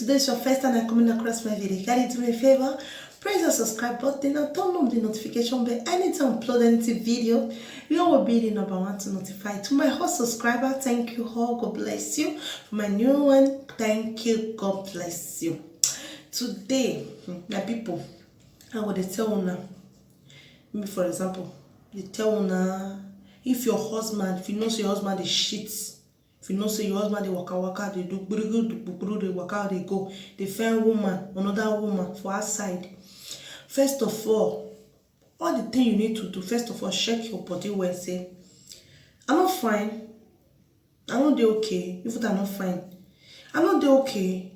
today is your first time I'm coming across my video, can you do me a favor? Press the subscribe button and turn on the notification bell. Anytime I upload any video, you will be the number one to notify. To my whole subscriber, thank you all, God bless you. For my new one, thank you, God bless you. Today, my people, I will tell you, maybe for example, they tell you, if your husband, if you know say your husband is shit, if you know say your husband they waka, they do gburu, they waka, they go, they find woman, another woman for outside. First of all the thing you need to do, first of all, check your body well, say, I'm not fine, I'm not okay, if I'm not fine, I'm not okay,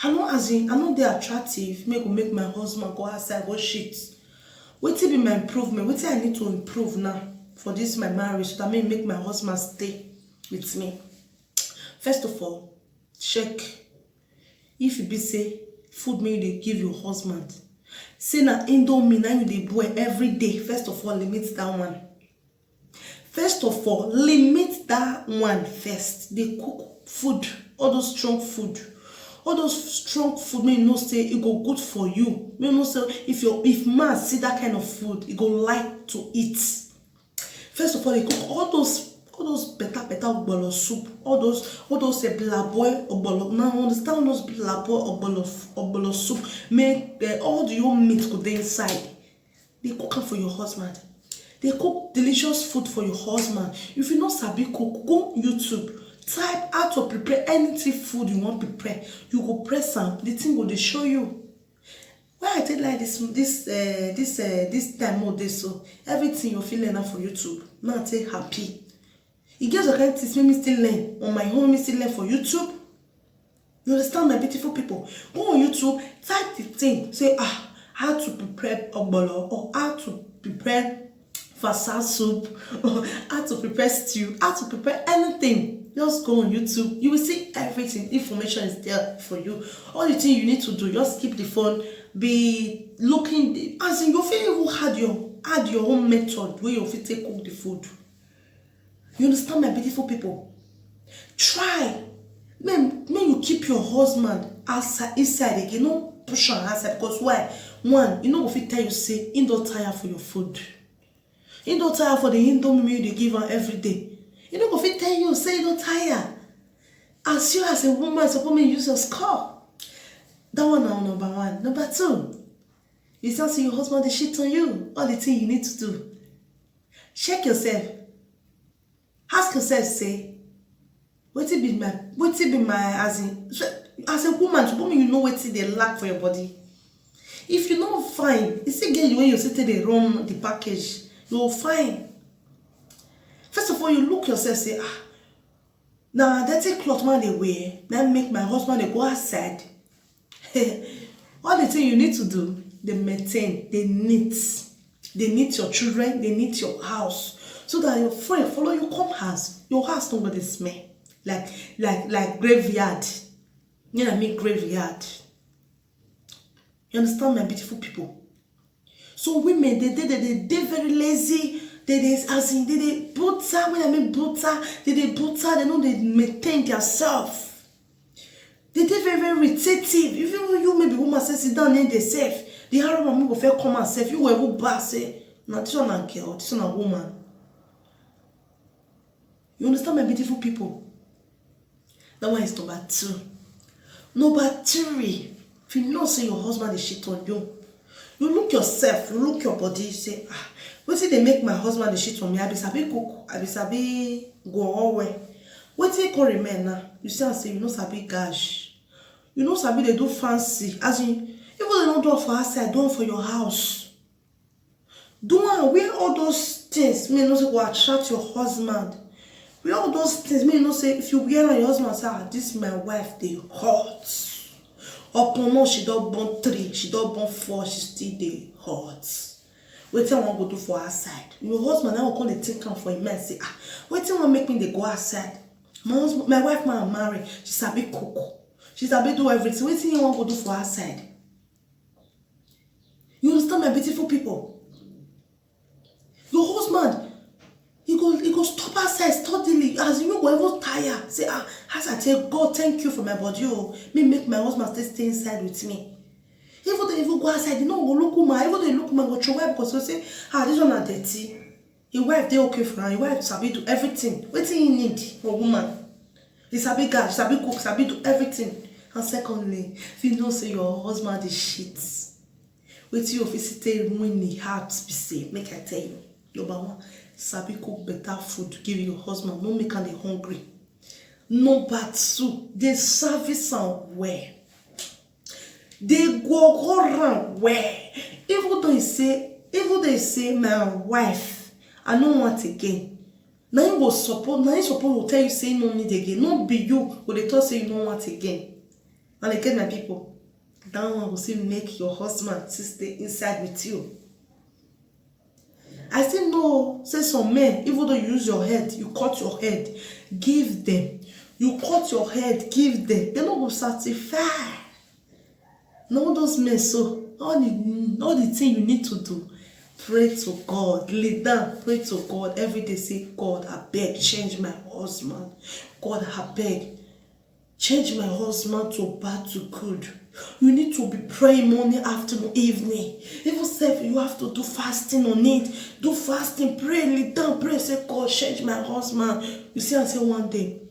I'm not as in, I'm not there attractive, make my husband go outside, go shit. What will be my improvement? What I need to improve now for this my marriage so that may make my husband stay with me? First of all, check if you be say food may they give your husband. Say na indomie na you dey boil every day. First of all, limit that one. First of all, limit that one first. They cook food, all those strong food. All those strong food, may you know say it go good for you. May you know say if man see that kind of food, it go like to eat. First of all, they cook all those better ogbolo soup, all those blaboy ogbolo. Now understand all those blaboy ogbolo soup. Make all the your meat go dey inside. They cook them for your husband. They cook delicious food for your husband. If you know sabi cook, go YouTube. Type how to prepare anything food you want to prepare. You go press am, the thing will show you. Why I tell like this time of this, so everything you feel learn for YouTube. Now I say happy. It gives a kind of things make me still learn on my own. Me still learn for YouTube. You understand, my beautiful people? Go on YouTube, type the thing. Say how to prepare ogbolo, or how to prepare fasa soup, or how to prepare stew, how to prepare anything. Just go on YouTube, you will see everything. Information is there for you. All the thing you need to do, just keep the phone, be looking, as in you feel even add your own method where you feel take cook the food. You understand, my beautiful people? Try. May you keep your husband outside, inside again. No push on outside, because why? One, you know if it tell you say he don't tire for your food. He don't tire for the indomie they give her every day. You know, if it tell you, say you don't tire. As you as a woman, suppose me use your score. That one now number one. Number two, you start see your husband the shit on you. All the things you need to do. Check yourself. Ask yourself, say, what it be my as a woman, suppose me you know what they lack for your body. If you not fine, it's again when you sit there they run the package, you're fine. First of all, you look yourself, say, now dirty cloth man they wear, then make my husband they go outside. All the things you need to do, they maintain, they neat your children, they neat your house, so that your friend follow you come house, your house don't go to smell like graveyard. You know what I mean, graveyard. You understand, my beautiful people? So women, they very lazy. They brutal, when I mean brutal, they know they maintain themselves. They very, very irritative. Even you maybe woman say sit down in the safe. The harem woman will fair come and safe. You will go say, now this one a girl, this one a woman. You understand, my beautiful people? That one is number two. Number three, if you know say your husband is shit on you, you look yourself, you look your body, you say, wetin dey make my husband dey shit on me? I be sabi cook, I be sabi go all way. Wetin go remain now? You see, I say you no sabi gash, you no sabi dey do fancy. As in, even they don't do it for outside, do it for your house. Do one wear all those things. May you know say go attract your husband. Wear all those things. May you know say if you wear on your husband say, this my wife dey hot. Upon no, she don't born 3, she don't born 4, she still dey hot. Wetin I wan go do for outside? Your husband now will come dey think am for him and say, wetin wan make me dey go outside? My wife now marry, she sabi cook, she sabi do everything. Wetin you wan go do for outside? You understand, my beautiful people? Your husband, he go stop outside steadily, as you no go ever tire. Say, As I tell God, thank you for my body. Oh, me make my husband stay inside with me. Even though even go outside, you know, go look woman. Even though you look woman, go throw away because you say, this one are dirty. Your wife, they okay for her. Your wife sabi do everything. What do you need for woman? You sabi gas, sabi cook, sabi do everything. And secondly, if you know say your husband is shit, wait you officially ruin the heart be safe. Make I tell you. Number one, sabi cook better food give your husband. No make am hungry. Number two, they service am well. They go around well. Even though they say my wife, I don't want again. Now you go support, now you support will tell you say no need again. Not be you who they talk say you don't want again. And again, my people, that one will still make your husband to stay inside with you. I still know, say some men, even though you use your head, you cut your head, give them. You cut your head, give them. They're not going to satisfy. No, those men, so all the thing you need to do, pray to God, lay down, pray to God every day. Say, God, I beg, change my husband. God, I beg, change my husband to bad to good. You need to be praying morning, afternoon, evening. Even if you have to do fasting on it, do fasting, pray, lay down, pray, say, God, change my husband. You see, I say one day,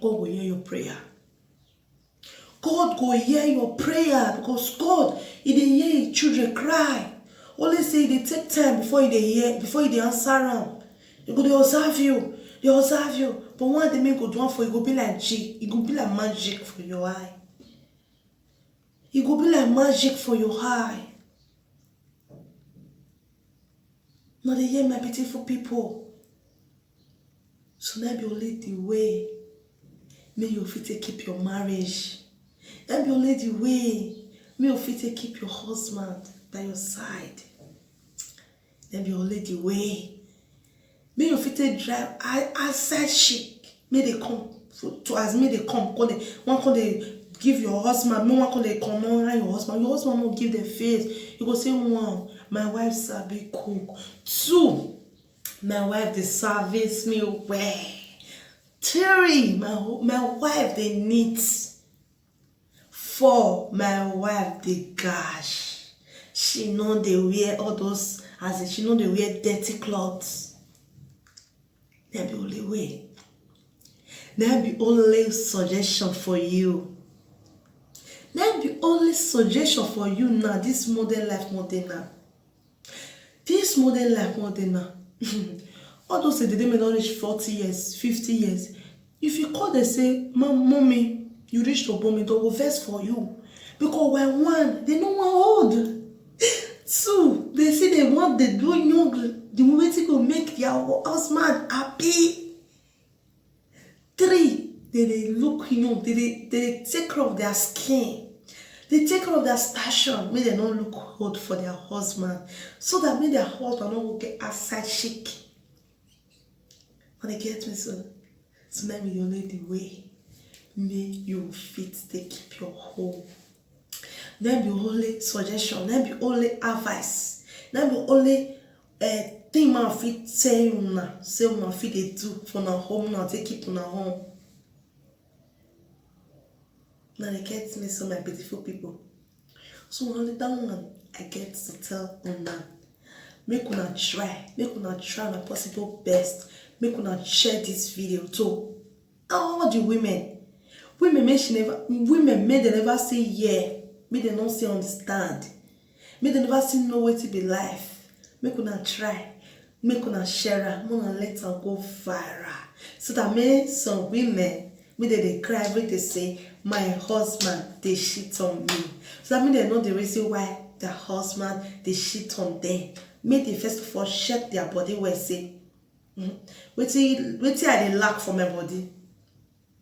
God will hear your prayer. God go hear your prayer because God, He dey hear His children cry. Only say they take time before He answer am. He go dey observe you, But one day make go do one for you, go be like it go be like magic for your eye. It go be like magic for your eye. Now they hear my beautiful people. So that be only the way may you fit keep your marriage. That be only the way may you fit keep your husband by your side. That be only the way may you fit drive outside chic. May they come to as may they come. One can they give your husband. No one can they come on your husband. Your husband will give the face. You go say, one, my wife sabi cook. Two, my wife they service me well. Three, my wife they neat. Four, my wife they gosh. She know they wear all those, as in she know they wear dirty clothes. That be only way. That be only suggestion for you. That be only suggestion for you now. This modern life modern now. This modern life modern now. All those say they may not reach 40 years, 50 years. If you call they say, mommy, you reach to mommy, they will vex for you. Because when one, they know one old. Two, they say they want they do young. The moment it will make their husband happy. Three, they look young. They take care of their skin. They take care of their station. May they not look old for their husband. So that may their husband not will get outside chic. When they get me so maybe you know the way. May you fit to keep your home. Then be only suggestion. Then be only advice. Then be only thing man fit say you now. Say man fit they do for na home now. Take keep na home. Now they get me so my beautiful people. So only that one I get to tell una. Make una try my possible best. Make una share this video to all the women. Women may they never say yeah. May they not say understand. May they never say know what to be life. Make una try. Make una share her. Make una let her go viral. So that may some women may they cry every day say my husband they shit on me. So that means they know the reason why their husband they shit on them. May they first of all check their body where say wait till I lack for my body.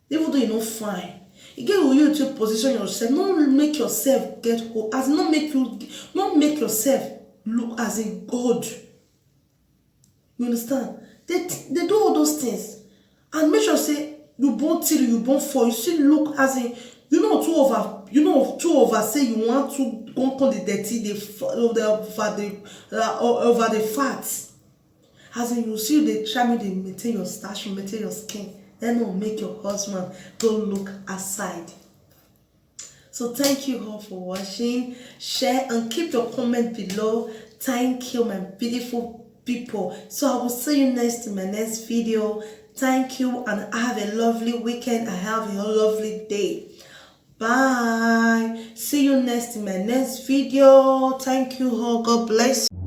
Even though you're not fine, you get you to position yourself. Not make yourself get whole, as not make yourself look as in God. You understand? They do all those things and make sure say you born till you born for you still look as in too over say you want to go on the dirty over the fat. As in you see they try me they maintain your starch, maintain your skin. then will make your husband go look aside. So thank you all for watching. Share and keep your comment below. Thank you, my beautiful people. So I will see you next in my next video. Thank you and have a lovely weekend. I have a lovely day. Bye. See you next in my next video. Thank you all. God bless you.